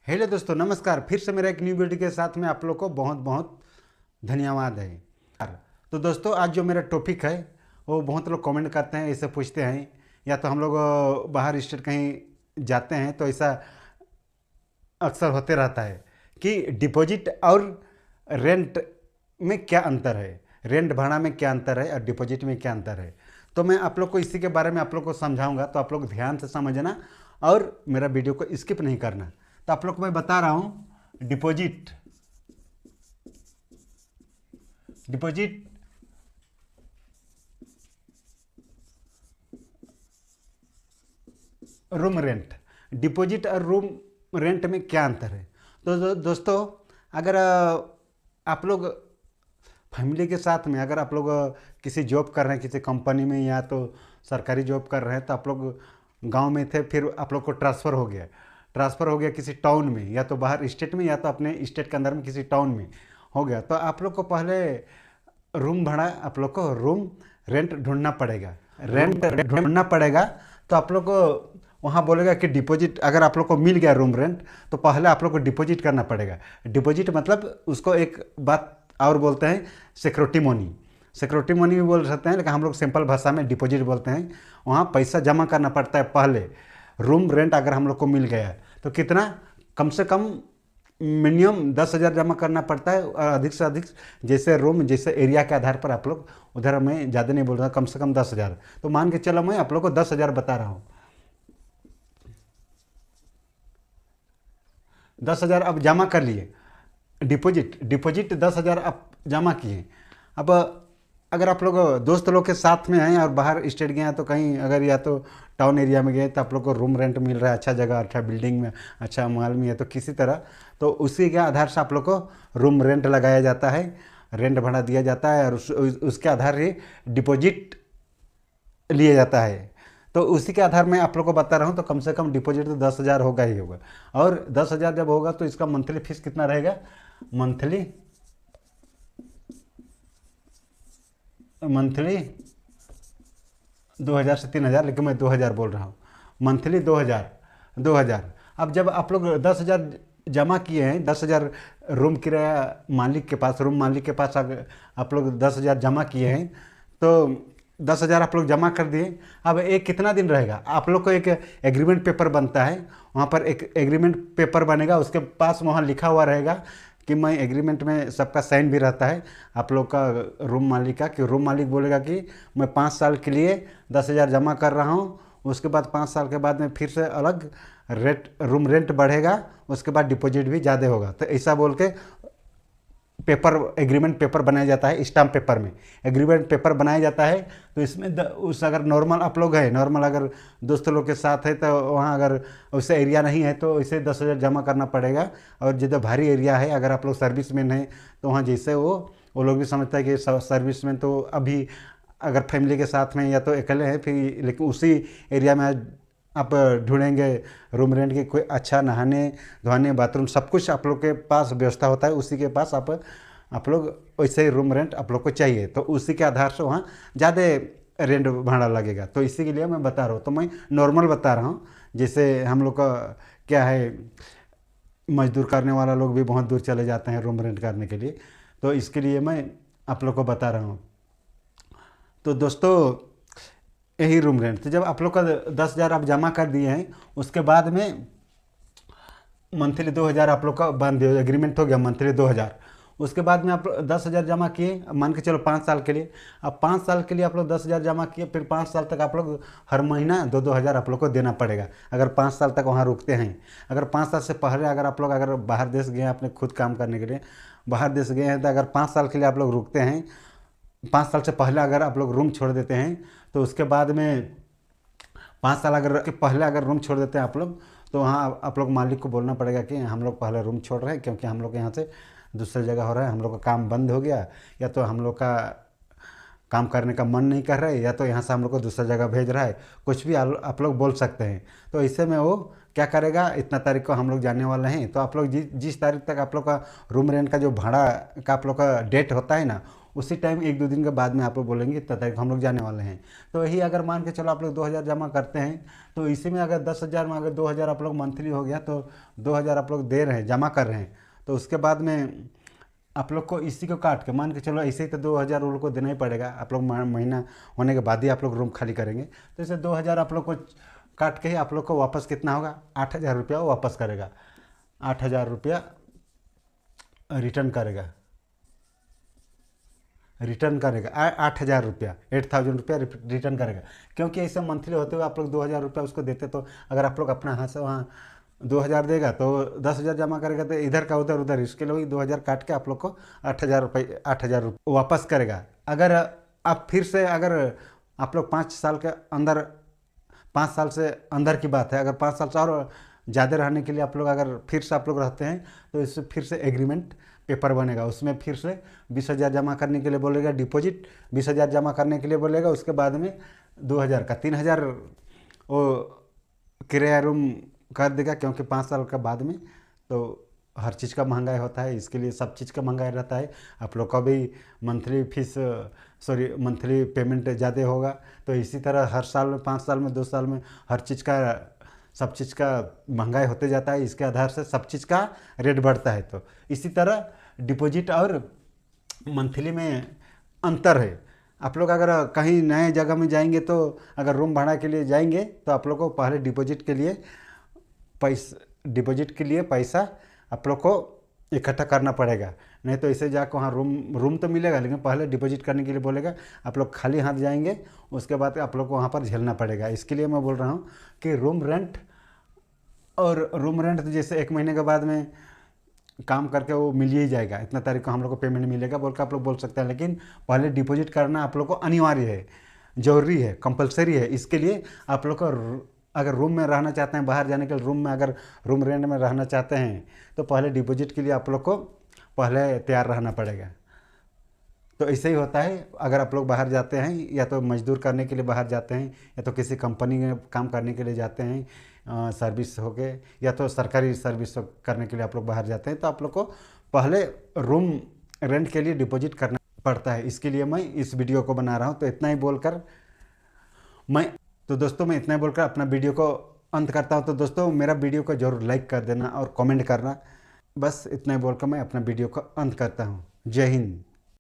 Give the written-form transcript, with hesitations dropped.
Hello दोस्तों, नमस्कार। फिर से मेरा एक न्यू वीडियो के साथ में आप लोग को बहुत बहुत धन्यवाद है। तो दोस्तों, आज जो मेरा टॉपिक है वो बहुत लोग कमेंट करते हैं, ऐसे पूछते हैं, या तो हम लोग बाहर स्टेट कहीं जाते हैं तो ऐसा अक्सर होते रहता है कि डिपॉजिट और रेंट में क्या अंतर है, रेंट भाड़ा में क्या अंतर है और डिपॉजिट में क्या अंतर है। तो मैं आप लोग को इसी के बारे में आप लोग को समझाऊंगा, तो आप लोग ध्यान से समझना और मेरा वीडियो को स्किप नहीं करना। तो आप लोग को मैं बता रहा हूं, deposit deposit room rent, deposit और रूम रेंट में क्या अंतर है। तो दोस्तों, अगर आप लोग फैमिली के साथ में, अगर आप लोग किसी जॉब कर रहे हैं, किसी कंपनी में या तो सरकारी जॉब कर रहे हैं, तो आप लोग गांव में थे, फिर आप लोग को ट्रांसफ़र हो गया किसी टाउन में, या तो बाहर स्टेट में या तो अपने स्टेट के अंदर में किसी टाउन में हो गया, तो आप लोग को पहले रूम भाड़ा, आप लोग को रूम रेंट ढूंढना पड़ेगा, तो आप लोग को वहाँ बोलेगा कि डिपॉजिट, अगर आप लोग को मिल गया रूम रेंट तो पहले आप लोग को डिपॉजिट करना पड़ेगा। डिपॉजिट मतलब उसको एक बात और बोलते हैं, सिक्योरिटी मनी भी बोल सकते हैं, लेकिन हम लोग सिंपल भाषा में डिपॉजिट बोलते हैं। वहाँ पैसा जमा करना पड़ता है पहले। रूम रेंट अगर हम लोग को मिल गया तो कितना, कम से कम मिनिमम 10,000 जमा करना पड़ता है, और अधिक से अधिक जैसे रूम, जैसे एरिया के आधार पर आप लोग, उधर मैं ज़्यादा नहीं बोल रहा, कम से कम 10,000। तो मान के चलो मैं आप लोग को 10,000 बता रहा हूँ। 10,000 अब जमा कर लिए, डिपॉजिट 10,000 आप जमा किए। अब अगर आप लोग दोस्त लोग के साथ में हैं और बाहर स्टेट गए हैं, तो कहीं अगर या तो टाउन एरिया में गए तो आप लोग को रूम रेंट मिल रहा है, अच्छा जगह, अच्छा बिल्डिंग में, अच्छा माल में है, तो किसी तरह तो उसी के आधार से आप लोग को रूम रेंट लगाया जाता है, रेंट भाड़ा दिया जाता है, और उसके आधार ही डिपॉजिट लिया जाता है। तो उसी के आधार में आप लोग को बता रहा हूँ, तो कम से कम डिपॉजिट तो 10,000 होगा ही होगा। और 10,000 जब होगा तो इसका मंथली फीस कितना रहेगा, मंथली मंथली 2,000 से 3,000, लेकिन मैं 2,000 बोल रहा हूँ, मंथली 2,000। अब जब आप लोग 10,000 जमा किए हैं, 10,000 रूम किराया मालिक के पास, रूम मालिक के पास अगर आप लोग 10,000 जमा किए हैं, तो 10,000 आप लोग जमा कर दिए। अब एक कितना दिन रहेगा, आप लोग को एक एग्रीमेंट पेपर बनता है, वहाँ पर एक एग्रीमेंट पेपर बनेगा, उसके पास वहाँ लिखा हुआ रहेगा कि मैं एग्रीमेंट में, सबका साइन भी रहता है आप लोग का, रूम मालिक का, कि रूम मालिक बोलेगा कि मैं 5 साल के लिए 10,000 जमा कर रहा हूँ, उसके बाद 5 साल के बाद में फिर से अलग रूम रेंट बढ़ेगा, उसके बाद डिपॉजिट भी ज़्यादा होगा। तो ऐसा बोल के पेपर, एग्रीमेंट पेपर बनाया जाता है, स्टाम्प पेपर में एग्रीमेंट पेपर बनाया जाता है। तो इसमें उस, अगर नॉर्मल आप लोग है, नॉर्मल अगर दोस्त लोग के साथ है, तो वहाँ अगर वैसे एरिया नहीं है तो इसे 10,000 जमा करना पड़ेगा। और जितना भारी एरिया है, अगर आप लोग सर्विसमैन हैं, तो वहाँ जैसे वो लोग भी समझता है कि सर्विसमैन तो अभी अगर फैमिली के साथ में या तो अकेले हैं, फिर लेकिन उसी एरिया में आप ढूंढेंगे रूम रेंट की, कोई अच्छा नहाने धोने, बाथरूम, सब कुछ आप लोग के पास व्यवस्था होता है, उसी के पास आप लोग वैसे ही रूम रेंट आप लोग को चाहिए, तो उसी के आधार से वहाँ ज़्यादा रेंट भाड़ा लगेगा। तो इसी के लिए मैं बता रहा हूँ, तो मैं नॉर्मल बता रहा हूँ। जैसे हम लोग का क्या है, मजदूर करने वाला लोग भी बहुत दूर चले जाते हैं रूम रेंट करने के लिए, तो इसके लिए मैं आप लोग को बता रहा हूँ। तो दोस्तों, यही रूम रेंट, तो जब आप लोग का 10,000 आप जमा कर दिए हैं, उसके बाद में मंथली 2,000 आप लोग का बन दिया, एग्रीमेंट हो गया मंथली 2,000। उसके बाद में आप 10,000 जमा किए, अब मान के चलो 5 साल के लिए, अब 5 साल के लिए आप लोग 10,000 जमा किए, फिर 5 साल तक आप लोग हर महीना 2-2 हज़ार आप लोग को देना पड़ेगा, अगर 5 साल तक वहाँ रुकते हैं। अगर 5 साल से पहले अगर आप लोग अगर बाहर देश गए हैं अपने खुद काम करने के लिए, बाहर देश गए हैं, तो अगर 5 साल के लिए आप लोग रुकते हैं, 5 साल से पहले अगर आप लोग रूम छोड़ देते हैं, तो उसके बाद में 5 साल अगर के पहले अगर रूम छोड़ देते हैं आप लोग, तो वहाँ आप लोग मालिक को बोलना पड़ेगा कि हम लोग पहले रूम छोड़ रहे हैं, क्योंकि हम लोग यहाँ से दूसरी जगह हो रहा है, हम लोग का काम बंद हो गया, या तो हम लोग का काम करने का मन नहीं कर रहा है, या तो यहाँ से हम लोग को दूसरी जगह भेज रहा है, कुछ भी आप लोग बोल सकते हैं। तो इससे में वो क्या करेगा, इतना तारीख को हम लोग जाने वाले हैं, तो आप लोग जिस तारीख तक आप लोग का रूम रेंट का जो भाड़ा का आप लोग का डेट होता है ना, उसी टाइम 1-2 दिन के बाद में आप लोग बोलेंगे इतना तारीख हम लोग जाने वाले हैं। तो यही अगर मान के चलो आप लोग 2,000 जमा करते हैं, तो इसी में अगर 10,000 में अगर 2,000 आप लोग मंथली हो गया, तो 2,000 आप लोग दे रहे हैं, जमा कर रहे हैं, तो उसके बाद में आप लोग को इसी को काट के मान के चलो ऐसे ही तो 2,000 उन लोग को देना ही पड़ेगा। आप लोग महीना होने के बाद ही आप लोग रूम खाली करेंगे, तो इसे 2,000 आप लोग को काट के ही आप लोग को वापस कितना होगा, 8,000 रुपया वो वापस करेगा। 8,000 रुपया रिटर्न करेगा, 8,000 रुपया, 8,000 रुपया रिटर्न करेगा। क्योंकि ऐसे मंथली होते हुए आप लोग 2,000 रुपया उसको देते, तो अगर आप लोग अपना हाथ से वहाँ 2,000 देगा तो 10,000 जमा करेगा, तो इधर का उधर उधर इसके लिए 2,000 काट के आप लोग को 8,000 रुपये वापस करेगा। अगर आप फिर से अगर आप लोग 5 साल के अंदर, 5 साल से अंदर की बात है, अगर 5 साल से और ज़्यादा रहने के लिए आप लोग अगर फिर से आप लोग रहते हैं, तो इससे फिर से एग्रीमेंट पेपर बनेगा। उसमें फिर से 20,000 जमा करने के लिए बोलेगा, डिपॉजिट 20,000 जमा करने के लिए बोलेगा। उसके बाद में 2,000 का 3,000 वो किराया रूम कर देगा, क्योंकि 5 साल के बाद में तो हर चीज़ का महंगाई होता है, इसके लिए सब चीज़ का महंगाई रहता है। आप लोग का भी मंथली फीस मंथली पेमेंट ज़्यादा होगा। तो इसी तरह हर साल में, 5 साल में, 2 साल में हर चीज़ का, सब चीज़ का महंगाई होते जाता है। इसके आधार से सब चीज़ का रेट बढ़ता है। तो इसी तरह डिपॉजिट और मंथली में अंतर है। आप लोग अगर कहीं नए जगह में जाएंगे, तो अगर रूम भाड़ा के लिए जाएंगे, तो आप लोग को पहले डिपॉजिट के लिए पैसा आप लोग को इकट्ठा करना पड़ेगा। नहीं तो इसे जाकर वहाँ रूम तो मिलेगा, लेकिन पहले डिपॉजिट करने के लिए बोलेगा। आप लोग खाली हाथ जाएंगे, उसके बाद आप लोग को वहाँ पर झेलना पड़ेगा। इसके लिए मैं बोल रहा हूँ कि रूम रेंट तो जैसे 1 महीने के बाद में काम करके वो मिल ही जाएगा, इतना तारीख को हम लोग को पेमेंट मिलेगा बोल के आप लोग बोल सकते हैं। लेकिन पहले डिपॉजिट करना आप लोग को अनिवार्य है, ज़रूरी है, कंपलसरी है। इसके लिए आप लोग को अगर रूम में रहना चाहते हैं, बाहर जाने के लिए रूम में, अगर रूम रेंट में रहना चाहते हैं, तो पहले डिपॉजिट के लिए आप लोग को पहले तैयार रहना पड़ेगा। तो ऐसे ही होता है। अगर आप लोग बाहर जाते हैं, या तो मजदूर करने के लिए बाहर जाते हैं, या तो किसी कंपनी में काम करने के लिए जाते हैं, सर्विस हो गए, या तो सरकारी सर्विस करने के लिए आप लोग बाहर जाते हैं, तो आप लोग को पहले रूम रेंट के लिए डिपॉजिट करना पड़ता है। इसके लिए मैं इस वीडियो को बना रहा हूँ। तो इतना ही बोलकर मैं इतना ही बोलकर अपना वीडियो को अंत करता हूँ। तो दोस्तों, मेरा वीडियो को जरूर लाइक कर देना और कमेंट करना। बस इतना ही बोलकर मैं अपना वीडियो को अंत करता हूँ। जय हिंद।